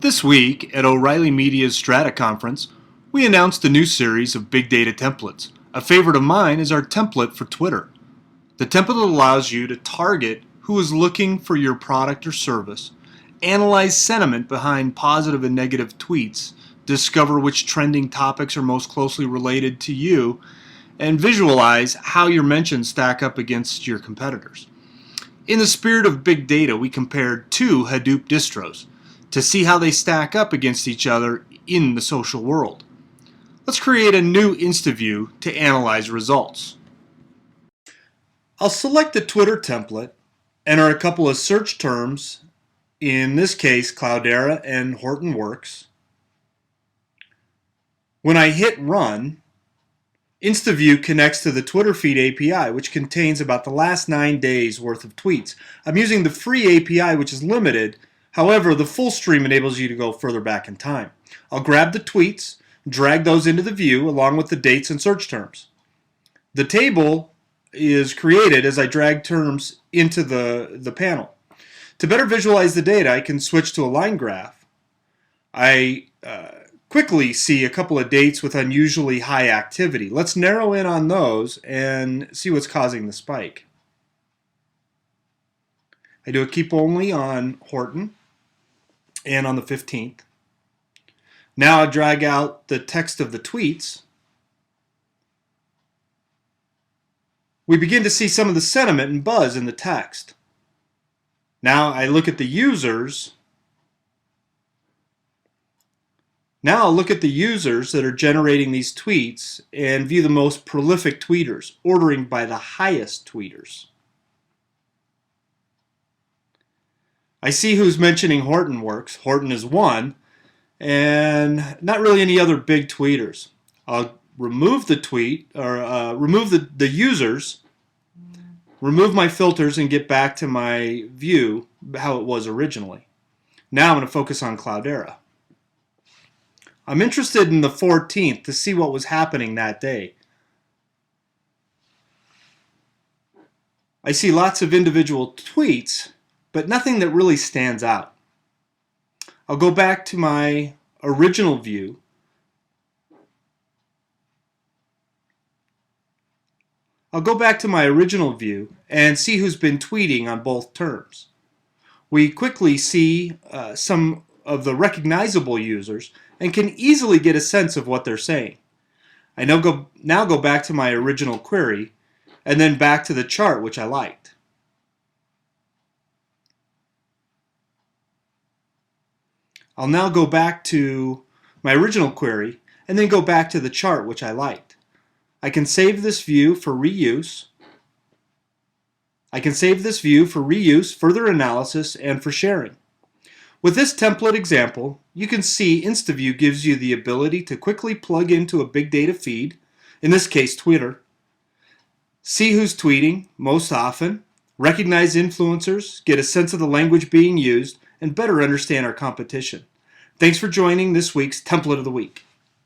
This week at O'Reilly Media's Strata Conference, we announced a new series of big data templates. A favorite of mine is our template for Twitter. The template allows you to target who is looking for your product or service, analyze sentiment behind positive and negative tweets, discover which trending topics are most closely related to you, and visualize how your mentions stack up against your competitors. In the spirit of big data, we compared two Hadoop distros to see how they stack up against each other in the social world. Let's create a new InstaView to analyze results. I'll select the Twitter template, enter a couple of search terms, in this case Cloudera and Hortonworks. When I hit run, InstaView connects to the Twitter feed API, which contains about the last 9 days worth of tweets. I'm using the free API, which is limited. However, the full stream enables you to go further back in time. I'll grab the tweets, drag those into the view along with the dates and search terms. The table is created as I drag terms into the panel. To better visualize the data, I can switch to a line graph. I quickly see a couple of dates with unusually high activity. Let's narrow in on those and see what's causing the spike. I do a keep only on Horton and on the 15th. Now I drag out the text of the tweets. We begin to see some of the sentiment and buzz in the text. Now I look at the users. Now I'll look at the users that are generating these tweets and view the most prolific tweeters, ordering by the highest tweeters. I see who's mentioning Hortonworks. Horton is one, and not really any other big tweeters. I'll remove the tweet, or remove the users, remove my filters, and get back to my view how it was originally. Now I'm going to focus on Cloudera. I'm interested in the 14th to see what was happening that day. I see lots of individual tweets, but nothing that really stands out. I'll go back to my original view. And see who's been tweeting on both terms. We quickly see some of the recognizable users and can easily get a sense of what they're saying. I now go back to my original query and then back to the chart which I liked. I'll now go back to my original query and then go back to the chart which I liked. I can save this view for reuse. Further analysis, and for sharing. With this template example, you can see InstaView gives you the ability to quickly plug into a big data feed, in this case Twitter, see who's tweeting most often, recognize influencers, get a sense of the language being used, and better understand our competition. Thanks for joining this week's Template of the Week.